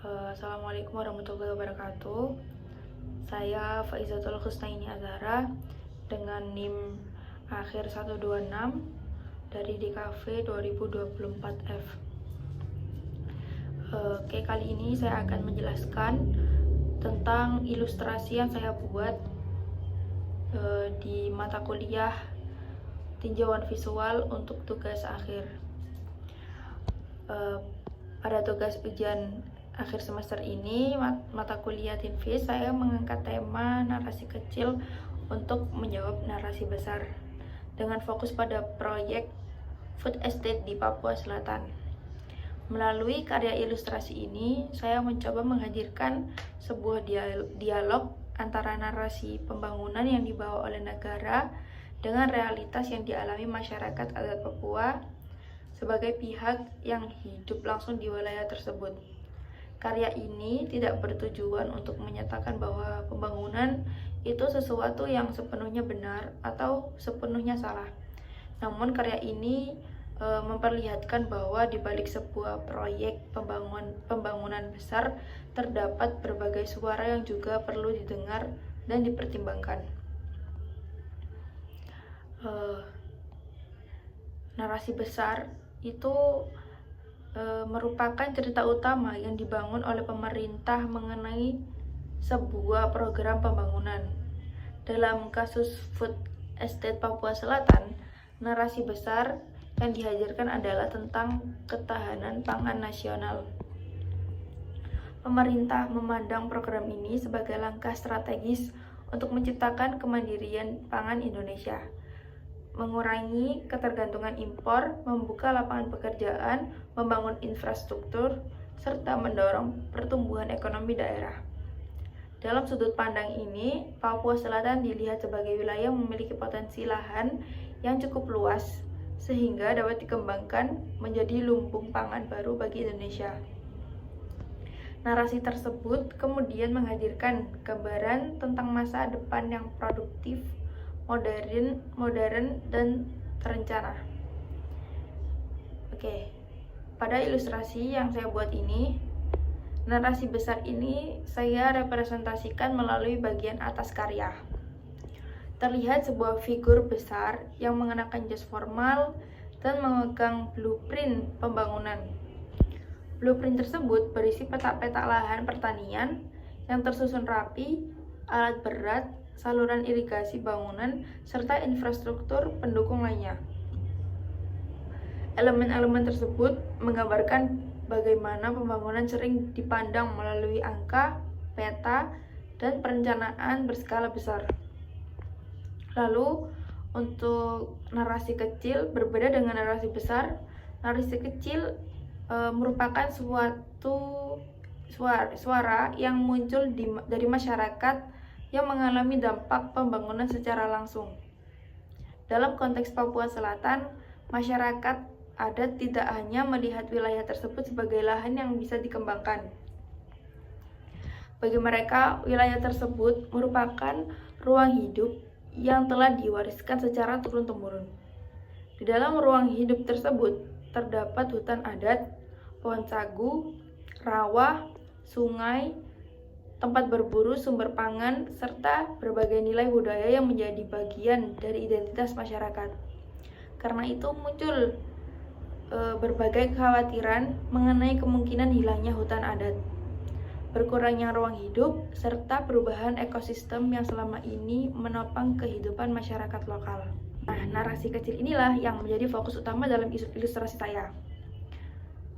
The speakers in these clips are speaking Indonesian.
Assalamualaikum warahmatullahi wabarakatuh. Saya Faizatul Husnaini Azhara dengan NIM akhir 126 dari DKV 2024F. Oke, kali ini saya akan menjelaskan tentang ilustrasi yang saya buat di mata kuliah tinjauan visual untuk tugas akhir. Pada tugas ujian akhir semester ini, mata kuliah Tinvis, saya mengangkat tema narasi kecil untuk menjawab narasi besar dengan fokus pada proyek food estate di Papua Selatan. Melalui karya ilustrasi ini, saya mencoba menghadirkan sebuah dialog antara narasi pembangunan yang dibawa oleh negara dengan realitas yang dialami masyarakat adat Papua sebagai pihak yang hidup langsung di wilayah tersebut. Karya ini tidak bertujuan untuk menyatakan bahwa pembangunan itu sesuatu yang sepenuhnya benar atau sepenuhnya salah. Namun karya ini memperlihatkan bahwa di balik sebuah proyek pembangunan besar terdapat berbagai suara yang juga perlu didengar dan dipertimbangkan. Narasi besar itu merupakan cerita utama yang dibangun oleh pemerintah mengenai sebuah program pembangunan. Dalam kasus Food Estate Papua Selatan, narasi besar yang dihadirkan adalah tentang ketahanan pangan nasional. Pemerintah memandang program ini sebagai langkah strategis untuk menciptakan kemandirian pangan Indonesia, mengurangi ketergantungan impor, membuka lapangan pekerjaan, membangun infrastruktur, serta mendorong pertumbuhan ekonomi daerah. Dalam sudut pandang ini, Papua Selatan dilihat sebagai wilayah memiliki potensi lahan yang cukup luas, sehingga dapat dikembangkan menjadi lumbung pangan baru bagi Indonesia. Narasi tersebut kemudian menghadirkan gambaran tentang masa depan yang produktif, modern dan terencana. Oke, pada ilustrasi yang saya buat ini, narasi besar ini saya representasikan melalui bagian atas karya. Terlihat sebuah figur besar yang mengenakan jas formal dan memegang blueprint pembangunan. Blueprint tersebut berisi peta-peta lahan pertanian yang tersusun rapi, alat berat, saluran irigasi bangunan, serta infrastruktur pendukung lainnya. Elemen-elemen tersebut menggambarkan bagaimana pembangunan sering dipandang melalui angka, peta, dan perencanaan berskala besar. Lalu, untuk narasi kecil berbeda dengan narasi besar. Narasi kecil merupakan suatu suara yang muncul dari masyarakat yang mengalami dampak pembangunan secara langsung. Dalam konteks Papua Selatan, masyarakat adat tidak hanya melihat wilayah tersebut sebagai lahan yang bisa dikembangkan. Bagi mereka, wilayah tersebut merupakan ruang hidup yang telah diwariskan secara turun-temurun. Di dalam ruang hidup tersebut terdapat hutan adat, pohon sagu, rawa, sungai, tempat berburu, sumber pangan, serta berbagai nilai budaya yang menjadi bagian dari identitas masyarakat. Karena itu muncul berbagai kekhawatiran mengenai kemungkinan hilangnya hutan adat, berkurangnya ruang hidup, serta perubahan ekosistem yang selama ini menopang kehidupan masyarakat lokal. Nah, narasi kecil inilah yang menjadi fokus utama dalam ilustrasi saya.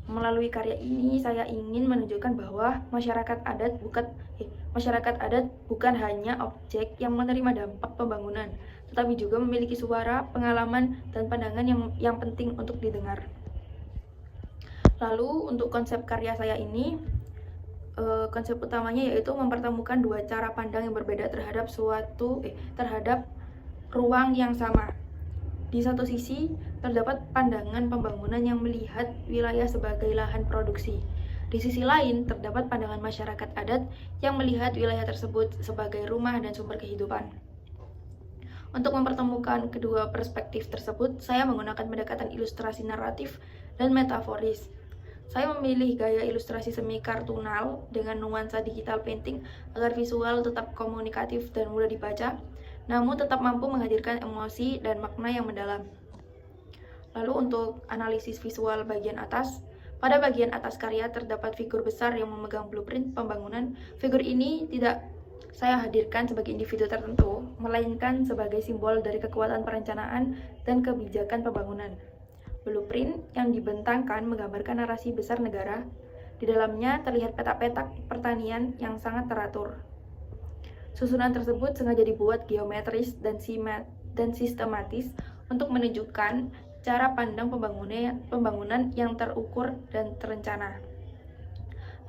Melalui karya ini, saya ingin menunjukkan bahwa masyarakat adat bukan hanya objek yang menerima dampak pembangunan, tetapi juga memiliki suara, pengalaman, dan pandangan yang penting untuk didengar. Lalu, untuk konsep karya saya ini, konsep utamanya yaitu mempertemukan dua cara pandang yang berbeda terhadap terhadap ruang yang sama. Di satu sisi, terdapat pandangan pembangunan yang melihat wilayah sebagai lahan produksi. Di sisi lain, terdapat pandangan masyarakat adat yang melihat wilayah tersebut sebagai rumah dan sumber kehidupan. Untuk mempertemukan kedua perspektif tersebut, saya menggunakan pendekatan ilustrasi naratif dan metaforis. Saya memilih gaya ilustrasi semi kartunal dengan nuansa digital painting agar visual tetap komunikatif dan mudah dibaca, namun tetap mampu menghadirkan emosi dan makna yang mendalam. Lalu untuk analisis visual bagian atas, pada bagian atas karya terdapat figur besar yang memegang blueprint pembangunan. Figur ini tidak saya hadirkan sebagai individu tertentu, melainkan sebagai simbol dari kekuatan perencanaan dan kebijakan pembangunan. Blueprint yang dibentangkan menggambarkan narasi besar negara. Di dalamnya terlihat peta-peta pertanian yang sangat teratur. Susunan tersebut sengaja dibuat geometris dan sistematis untuk menunjukkan cara pandang pembangunan yang terukur dan terencana.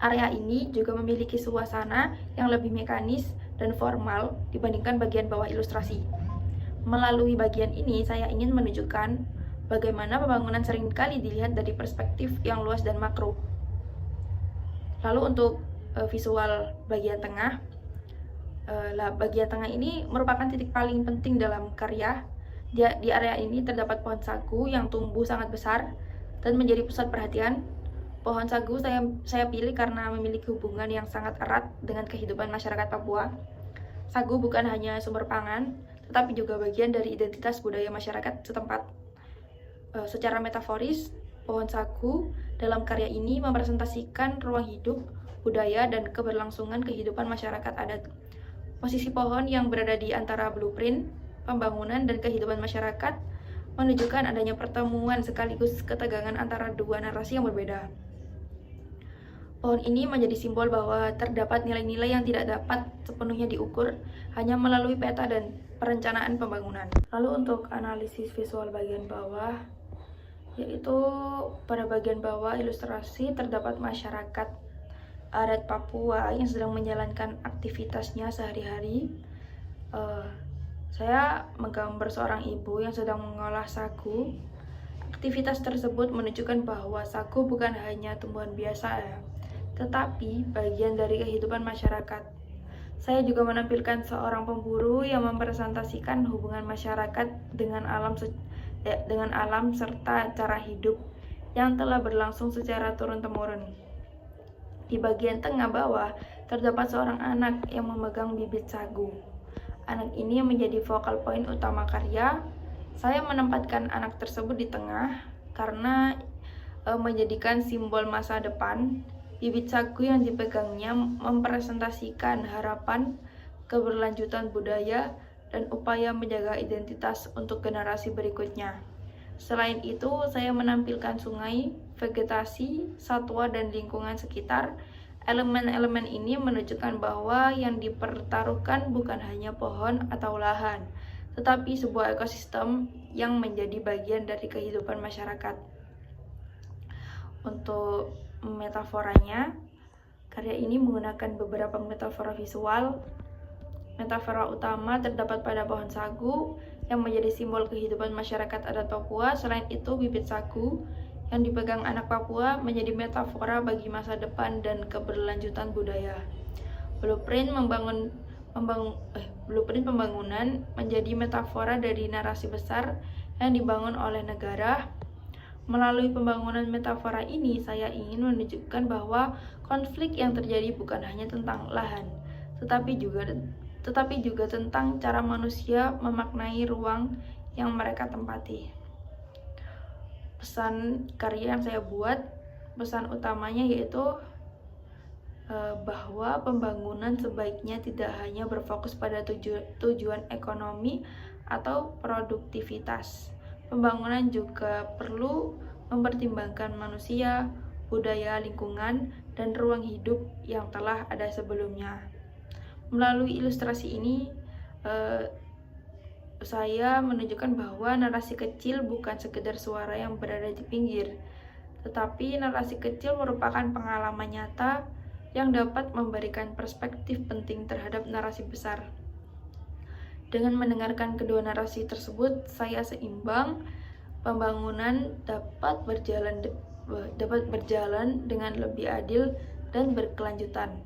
Area ini juga memiliki suasana yang lebih mekanis dan formal dibandingkan bagian bawah ilustrasi. Melalui bagian ini, saya ingin menunjukkan bagaimana pembangunan seringkali dilihat dari perspektif yang luas dan makro. Lalu untuk visual bagian tengah, bagian tengah ini merupakan titik paling penting dalam karya. Di area ini terdapat pohon sagu yang tumbuh sangat besar dan menjadi pusat perhatian. Pohon sagu saya pilih karena memiliki hubungan yang sangat erat dengan kehidupan masyarakat Papua. Sagu bukan hanya sumber pangan, tetapi juga bagian dari identitas budaya masyarakat setempat. Secara metaforis, pohon sagu dalam karya ini merepresentasikan ruang hidup, budaya, dan keberlangsungan kehidupan masyarakat adat. Posisi pohon yang berada di antara blueprint, pembangunan, dan kehidupan masyarakat menunjukkan adanya pertemuan sekaligus ketegangan antara dua narasi yang berbeda. Pohon ini menjadi simbol bahwa terdapat nilai-nilai yang tidak dapat sepenuhnya diukur hanya melalui peta dan perencanaan pembangunan. Lalu untuk analisis visual bagian bawah, yaitu pada bagian bawah ilustrasi terdapat masyarakat adat Papua yang sedang menjalankan aktivitasnya sehari-hari. Saya menggambar seorang ibu yang sedang mengolah sagu. Aktivitas tersebut menunjukkan bahwa sagu bukan hanya tumbuhan biasa, tetapi bagian dari kehidupan masyarakat. Saya juga menampilkan seorang pemburu yang merepresentasikan hubungan masyarakat dengan alam serta cara hidup yang telah berlangsung secara turun-temurun. Di bagian tengah bawah terdapat seorang anak yang memegang bibit sagu. Anak ini menjadi focal point utama karya. Saya menempatkan anak tersebut di tengah karena menjadikan simbol masa depan. Bibit sagu yang dipegangnya merepresentasikan harapan, keberlanjutan budaya, dan upaya menjaga identitas untuk generasi berikutnya. Selain itu, saya menampilkan sungai, vegetasi, satwa, dan lingkungan sekitar. Elemen-elemen ini menunjukkan bahwa yang dipertaruhkan bukan hanya pohon atau lahan, tetapi sebuah ekosistem yang menjadi bagian dari kehidupan masyarakat. Untuk metaforanya, karya ini menggunakan beberapa metafora visual. Metafora utama terdapat pada pohon sagu yang menjadi simbol kehidupan masyarakat adat Papua. Selain itu, bibit sagu yang dipegang anak Papua menjadi metafora bagi masa depan dan keberlanjutan budaya. Blueprint pembangunan menjadi metafora dari narasi besar yang dibangun oleh negara. Melalui pembangunan metafora ini, saya ingin menunjukkan bahwa konflik yang terjadi bukan hanya tentang lahan, tetapi juga tentang cara manusia memaknai ruang yang mereka tempati. Pesan karya yang saya buat, pesan utamanya yaitu bahwa pembangunan sebaiknya tidak hanya berfokus pada tujuan ekonomi atau produktivitas. Pembangunan juga perlu mempertimbangkan manusia, budaya, lingkungan, dan ruang hidup yang telah ada sebelumnya. Melalui ilustrasi ini, saya menunjukkan bahwa narasi kecil bukan sekedar suara yang berada di pinggir, tetapi narasi kecil merupakan pengalaman nyata yang dapat memberikan perspektif penting terhadap narasi besar. Dengan mendengarkan kedua narasi tersebut, saya seimbang. Pembangunan dapat berjalan dengan lebih adil dan berkelanjutan.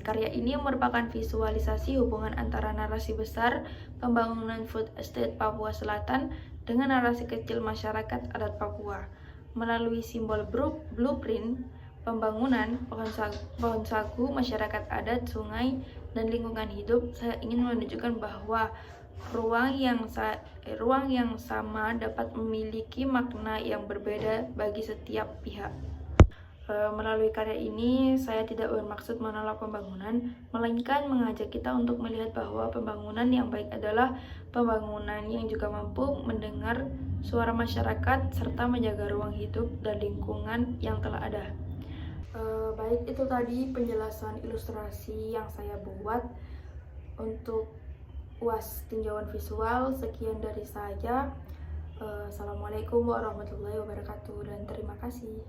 Karya ini merupakan visualisasi hubungan antara narasi besar pembangunan food estate Papua Selatan dengan narasi kecil masyarakat adat Papua. Melalui simbol blueprint pembangunan pohon sagu, masyarakat adat, sungai, dan lingkungan hidup, saya ingin menunjukkan bahwa ruang yang sama dapat memiliki makna yang berbeda bagi setiap pihak. Melalui karya ini, saya tidak bermaksud menolak pembangunan, melainkan mengajak kita untuk melihat bahwa pembangunan yang baik adalah pembangunan yang juga mampu mendengar suara masyarakat serta menjaga ruang hidup dan lingkungan yang telah ada. Baik, itu tadi penjelasan ilustrasi yang saya buat untuk UAS tinjauan visual. Sekian dari saya. Assalamualaikum warahmatullahi wabarakatuh dan terima kasih.